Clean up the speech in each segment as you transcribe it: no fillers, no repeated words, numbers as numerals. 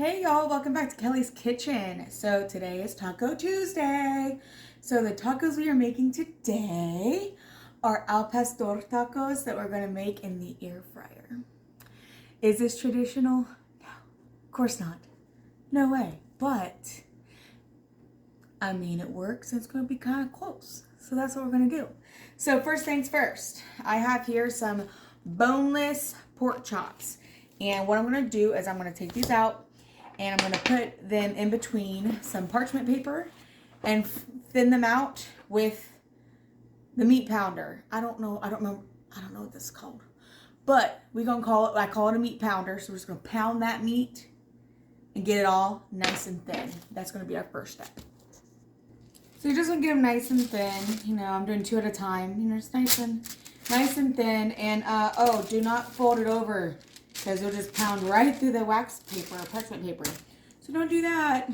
Hey y'all, welcome back to Kelly's Kitchen. So today is Taco Tuesday. So the tacos we are making today are al pastor tacos that we're gonna make in the air fryer. Is this traditional? No, of course not. No way. But I mean, it works and it's gonna be kind of close. So that's what we're gonna do. So first things first, I have here some boneless pork chops. And what I'm gonna do is I'm gonna take these out and I'm gonna put them in between some parchment paper and thin them out with the meat pounder. I don't know what this is called. But I call it a meat pounder. So we're just gonna pound that meat and get it all nice and thin. That's gonna be our first step. So you're just gonna get them nice and thin. You know, I'm doing 2 at a time. You know, just nice and thin. And oh, do not fold it over because it'll just pound right through the wax paper or parchment paper. So don't do that.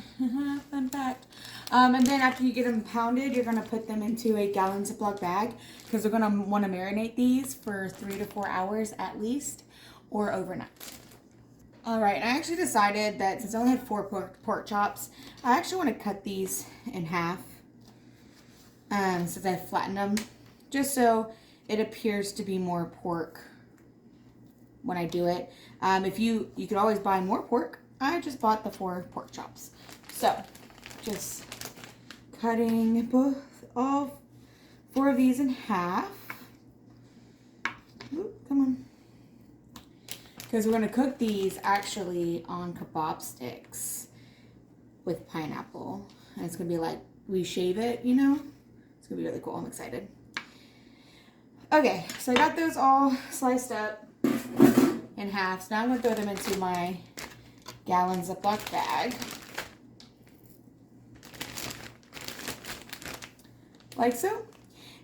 Fun fact. And then after you get them pounded, you're gonna put them into a gallon Ziploc bag because we're gonna want to marinate these for 3 to 4 hours at least, or overnight. All right, I actually decided that since I only had 4 pork chops, I actually want to cut these in half. Since I flattened them, just so it appears to be more pork when I do it. If you could always buy more pork. I just bought the 4 pork chops. So just cutting all 4 of these in half. Ooh, come on. Because we're going to cook these actually on kebab sticks with pineapple. And it's going to be like, we shave it, you know? It's going to be really cool. I'm excited. Okay, so I got those all sliced up in half. So now I'm going to throw them into my gallon Ziploc bag. Like so.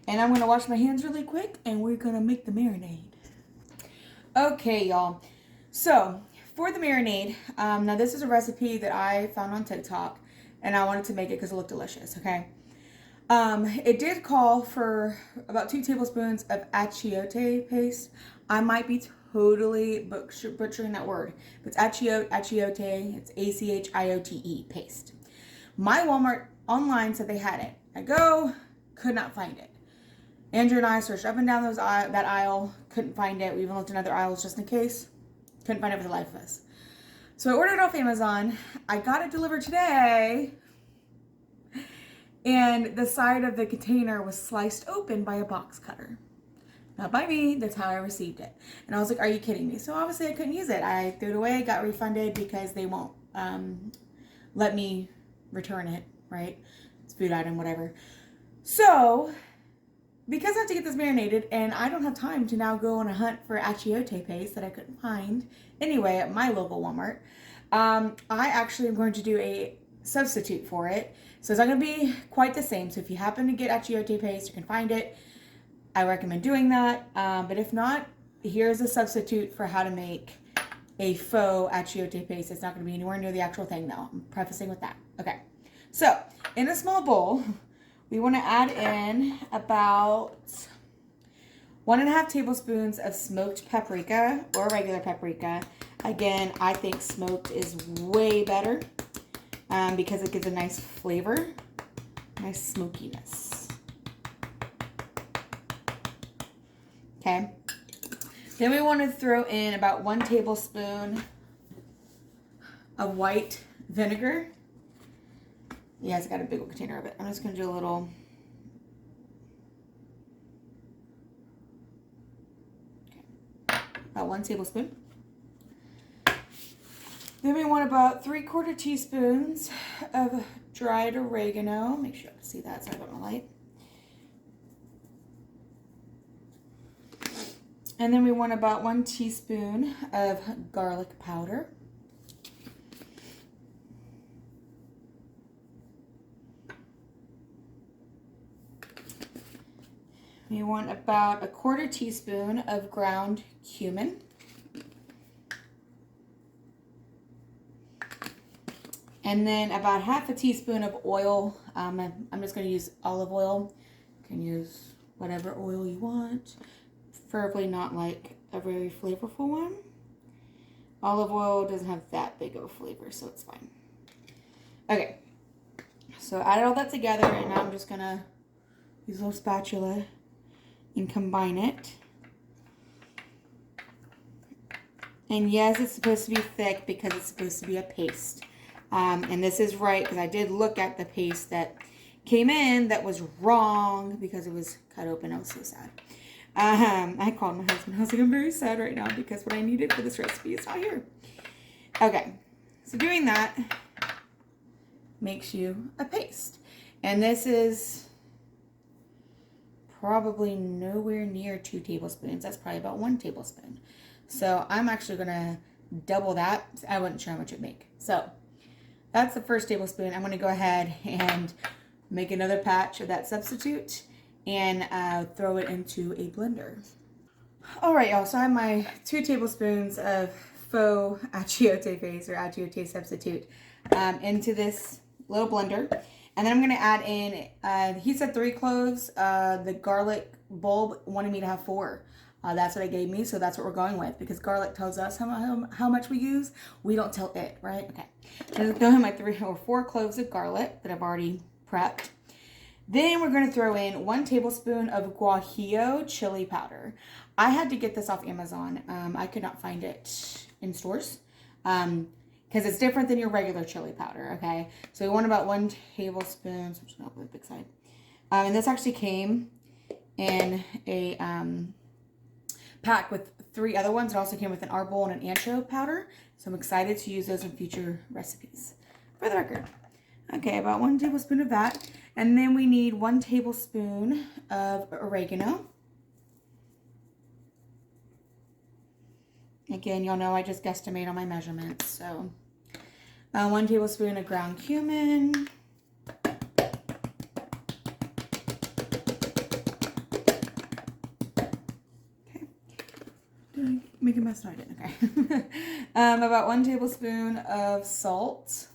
And I'm going to wash my hands really quick and we're going to make the marinade. Okay, y'all. So, for the marinade, now this is a recipe that I found on TikTok and I wanted to make it because it looked delicious, okay? It did call for about 2 tablespoons of achiote paste. I might be totally butchering that word. But it's achiote, it's A-C-H-I-O-T-E paste. My Walmart online said they had it. I go, could not find it. Andrew and I searched up and down that aisle, couldn't find it. We even looked in other aisles just in case. Couldn't find it for the life of us. So I ordered it off Amazon. I got it delivered today. And the side of the container was sliced open by a box cutter. Not by me, that's how I received it. And I was like, are you kidding me? So obviously I couldn't use it. I threw it away, got refunded because they won't let me return it, right? It's a food item, whatever. So, because I have to get this marinated and I don't have time to now go on a hunt for achiote paste that I couldn't find anyway at my local Walmart, I actually am going to do a substitute for it. So it's not going to be quite the same. So if you happen to get achiote paste, you can find it. I recommend doing that. But if not, here's a substitute for how to make a faux achiote paste. It's not going to be anywhere near the actual thing though. I'm prefacing with that. Okay. So in a small bowl, we want to add in about 1.5 tablespoons of smoked paprika or regular paprika. Again, I think smoked is way better because it gives a nice flavor, nice smokiness. Okay. Then we want to throw in about 1 tablespoon of white vinegar. Yeah, it's got a big old container of it. I'm just going to do a little. Okay. About 1 tablespoon. Then we want about 3/4 teaspoons of dried oregano. Make sure I can see that so I got my light. And then we want about 1 teaspoon of garlic powder. We want about 1/4 teaspoon of ground cumin. And then about 1/2 teaspoon of oil. I'm just going to use olive oil. You can use whatever oil you want. Preferably not like a very flavorful one. Olive oil doesn't have that big of a flavor, so it's fine. Okay, so I added all that together, and now I'm just gonna use a little spatula and combine it. And yes, it's supposed to be thick because it's supposed to be a paste. And this is right because I did look at the paste that came in that was wrong because it was cut open. I was so sad. I called my husband. I was like, I'm very sad right now because what I needed for this recipe is not here. Okay, so doing that makes you a paste. And this is probably nowhere near 2 tablespoons. That's probably about 1 tablespoon. So I'm actually going to double that. I wasn't sure how much it would make. So that's the first tablespoon. I'm going to go ahead and make another patch of that substitute and throw it into a blender. All right, y'all. So I have my 2 tablespoons of faux achiote paste or achiote substitute into this little blender. And then I'm going to add in, he said 3 cloves. The garlic bulb wanted me to have 4. That's what it gave me, so that's what we're going with because garlic tells us how much we use. We don't tell it, right? Okay. So I'm going to throw in my 3 or 4 cloves of garlic that I've already prepped. Then we're going to throw in 1 tablespoon of guajillo chili powder. I had to get this off Amazon. I could not find it in stores because it's different than your regular chili powder, okay? So we want about 1 tablespoon, so I'm just going to open the big side. And this actually came in a pack with 3 other ones. It also came with an arbol and an ancho powder. So I'm excited to use those in future recipes. For the record. Okay, about 1 tablespoon of that. And then we need 1 tablespoon of oregano. Again, y'all know I just guesstimate on my measurements. So 1 tablespoon of ground cumin. Make a mess? No, I didn't. Okay. About 1 tablespoon of salt.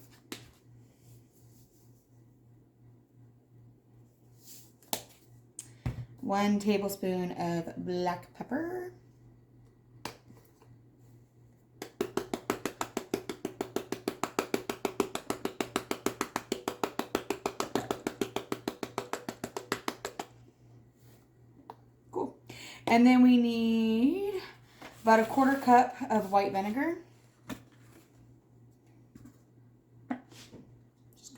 One tablespoon of black pepper. Cool. And then we need about 1/4 cup of white vinegar. Just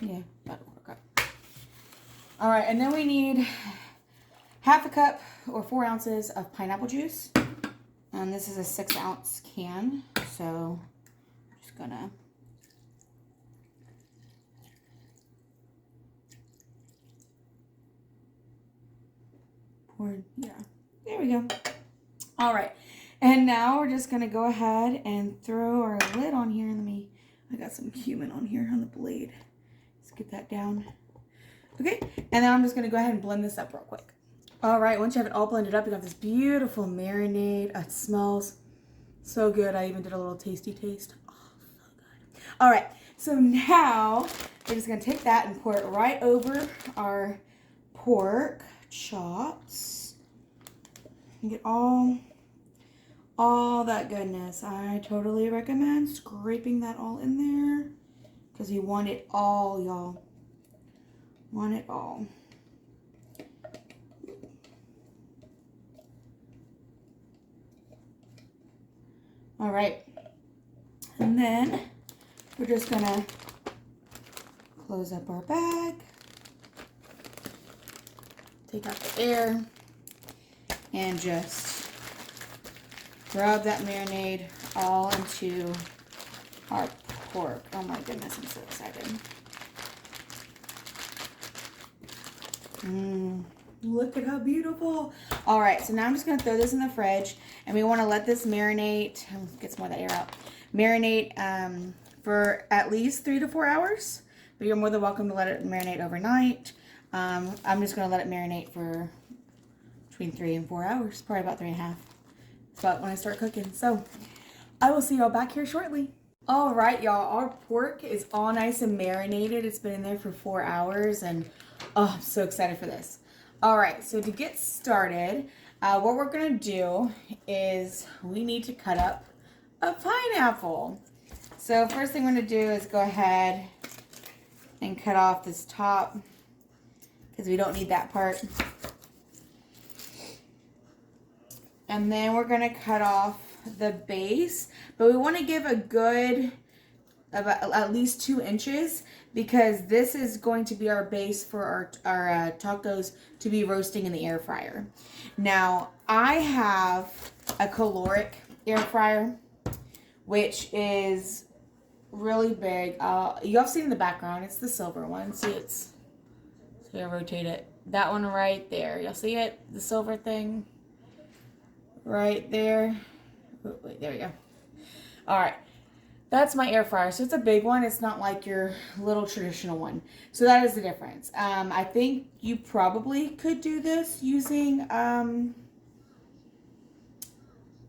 gonna about 1/4 cup. All right, and then we need 1/2 cup or 4 ounces of pineapple juice. And this is a 6-ounce can, so I'm just gonna there we go. All right, and now we're just gonna go ahead and throw our lid on here. I got some cumin on here on the blade. Let's get that down. Okay, and then I'm just gonna go ahead and blend this up real quick. All right, once you have it all blended up, you got this beautiful marinade. It smells so good. I even did a little tasty taste. Oh, so good. All right, so now we're just gonna take that and pour it right over our pork chops and get all that goodness. I totally recommend scraping that all in there because you want it all, y'all. Want it all. All right, and then we're just gonna close up our bag. Take out the air and just rub that marinade all into our pork. Oh my goodness, I'm so excited. Look at how beautiful. All right, so now I'm just gonna throw this in the fridge and we wanna let this marinate, get some more of the air out, marinate for at least 3 to 4 hours, but you're more than welcome to let it marinate overnight. I'm just going to let it marinate for between 3 and 4 hours, probably about 3.5. It's about when I start cooking. So I will see y'all back here shortly. All right, y'all, our pork is all nice and marinated. It's been in there for 4 hours and oh, I'm so excited for this. All right, so to get started, what we're gonna do is we need to cut up a pineapple. So first thing I'm gonna do is go ahead and cut off this top because we don't need that part. And then we're gonna cut off the base, but we wanna give a good, about at least 2 inches, because this is going to be our base for our tacos to be roasting in the air fryer. Now, I have a caloric air fryer, which is really big. You have seen in the background, it's the silver one. See, so I rotate it. That one right there. You'll see it? The silver thing right there. Oh, wait, there we go. All right. That's my air fryer. So it's a big one. It's not like your little traditional one. So that is the difference. I think you probably could do this using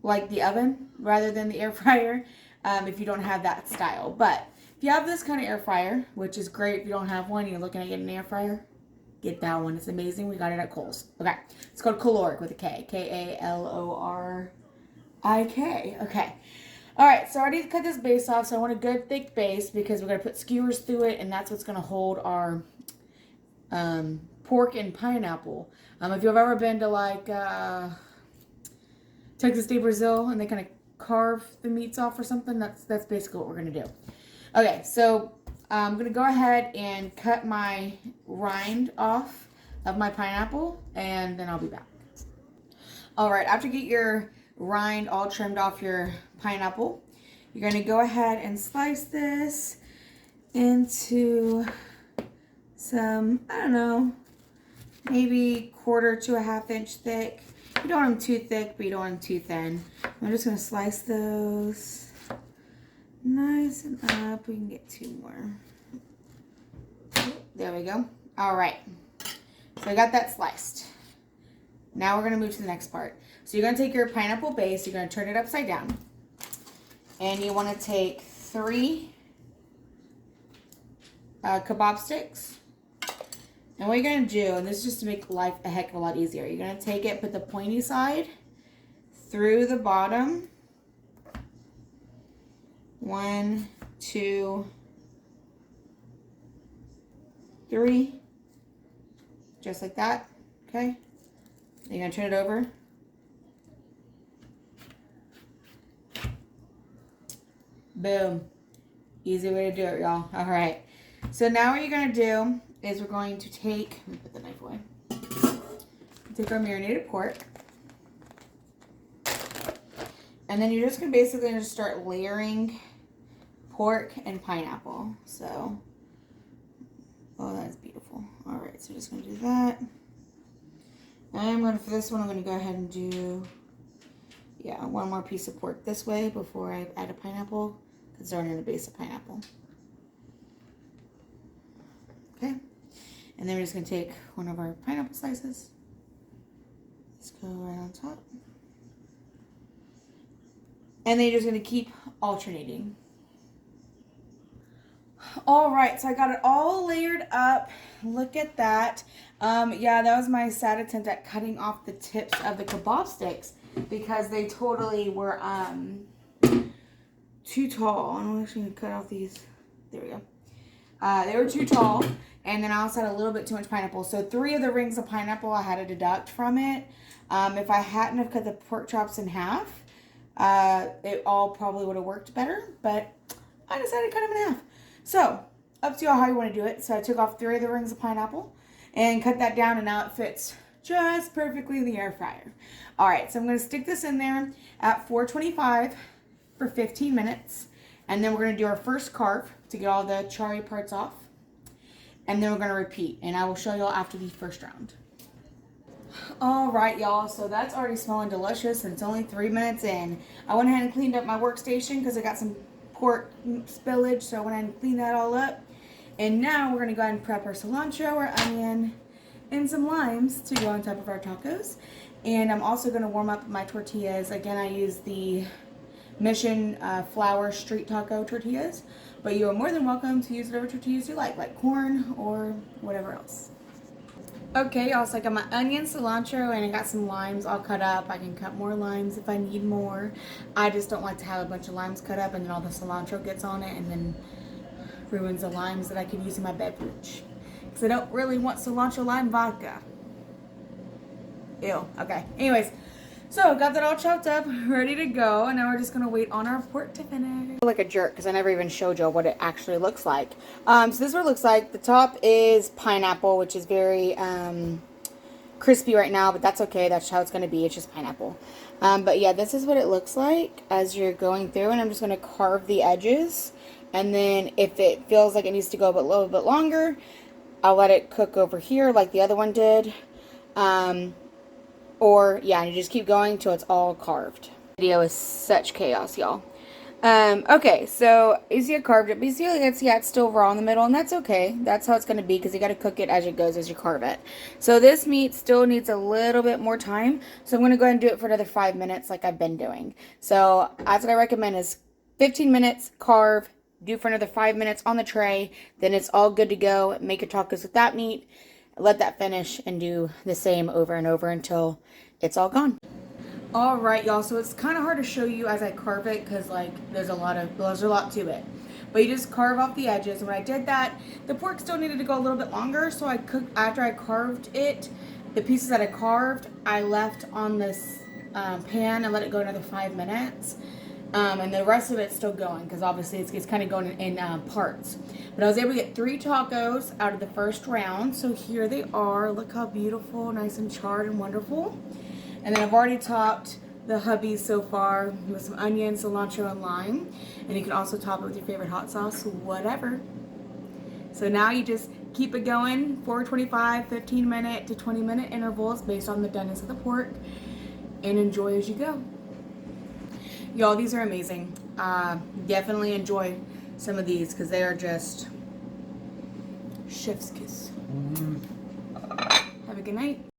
like the oven rather than the air fryer if you don't have that style. But if you have this kind of air fryer, which is great if you don't have one, you're looking at getting an air fryer, get that one. It's amazing. We got it at Kohl's. Okay. It's called Caloric with a K. K-A-L-O-R-I-K. Okay. All right, so I already cut this base off, so I want a good thick base because we're going to put skewers through it, and that's what's going to hold our pork and pineapple. If you've ever been to, like, Texas de Brazil, and they kind of carve the meats off or something, that's basically what we're going to do. Okay, so I'm going to go ahead and cut my rind off of my pineapple, and then I'll be back. All right, after you get your rind all trimmed off your pineapple, you're going to go ahead and slice this into some, I don't know, maybe 1/4 to 1/2 inch thick. You don't want them too thick, but you don't want them too thin. I'm just going to slice those nice and up. We can get 2 more. There we go. All right. So I got that sliced. Now we're going to move to the next part. So you're going to take your pineapple base, you're going to turn it upside down, and you want to take 3 kebab sticks. And what you're going to do, and this is just to make life a heck of a lot easier, you're going to take it, put the pointy side through the bottom. 1, 2, 3. Just like that. Okay? You're going to turn it over. Boom. Easy way to do it, y'all. All right. So now what you're going to do is we're going to take, let me put the knife away. Take our marinated pork. And then you're just going to basically just start layering pork and pineapple. So, oh, that's beautiful. All right. So just going to do that. And for this one, I'm going to go ahead and do, yeah, 1 more piece of pork this way before I add a pineapple, because they're in the base of pineapple. Okay. And then we're just going to take one of our pineapple slices. Let's go right on top. And then you're just going to keep alternating. All right, so I got it all layered up. Look at that. Yeah, that was my sad attempt at cutting off the tips of the kebab sticks because they totally were too tall. I'm actually going to cut off these. There we go. They were too tall, and then I also had a little bit too much pineapple. So 3 of the rings of pineapple I had to deduct from it. If I hadn't have cut the pork chops in half, it all probably would have worked better, but I decided to cut them in half. So, up to you how you want to do it. So I took off 3 of the rings of pineapple and cut that down, and now it fits just perfectly in the air fryer. All right, so I'm going to stick this in there at 425 for 15 minutes. And then we're going to do our first carve to get all the charry parts off. And then we're going to repeat, and I will show y'all after the first round. All right, y'all, so that's already smelling delicious, and it's only 3 minutes in. I went ahead and cleaned up my workstation because I got some pork spillage, so I went ahead and cleaned that all up. And now we're going to go ahead and prep our cilantro, our onion, and some limes to go on top of our tacos. And I'm also going to warm up my tortillas. Again, I use the Mission Flour Street Taco tortillas, but you are more than welcome to use whatever tortillas you like corn or whatever else. Okay, y'all, so I got my onion, cilantro, and I got some limes all cut up. I can cut more limes if I need more. I just don't like to have a bunch of limes cut up and then all the cilantro gets on it and then ruins the limes that I could use in my beverage. Because I don't really want cilantro lime vodka. Ew. Okay. Anyways, so got that all chopped up, ready to go, and now we're just gonna wait on our pork to finish. Like a jerk because I never even showed y'all what it actually looks like. So this is what it looks like. The top is pineapple, which is very crispy right now, but that's okay. That's how it's gonna be. It's just pineapple. But yeah, this is what it looks like as you're going through, and I'm just gonna carve the edges, and then if it feels like it needs to go a little bit longer, I'll let it cook over here like the other one did. Or, yeah, you just keep going till it's all carved. Video is such chaos, y'all. Okay, so you see I carved it, but you see it's still raw in the middle, and that's okay. That's how it's going to be, because you got to cook it as it goes as you carve it. So this meat still needs a little bit more time, so I'm going to go ahead and do it for another 5 minutes like I've been doing. So that's what I recommend is 15 minutes, carve, do for another 5 minutes on the tray, then it's all good to go. Make your tacos with that meat. Let that finish and do the same over and over until it's all gone. All right, y'all. So it's kind of hard to show you as I carve it because like there's a lot to it. But you just carve off the edges. And when I did that, the pork still needed to go a little bit longer. So I cooked after I carved it. The pieces that I carved, I left on this pan and let it go another 5 minutes. And the rest of it's still going because obviously it's kind of going in parts. But I was able to get 3 tacos out of the first round. So here they are. Look how beautiful, nice and charred and wonderful. And then I've already topped the hubbies so far with some onion, cilantro, and lime. And you can also top it with your favorite hot sauce, whatever. So now you just keep it going for 25, 15-minute to 20-minute intervals based on the doneness of the pork. And enjoy as you go. Y'all, these are amazing. Definitely enjoy some of these because they are just chef's kiss. Have a good night.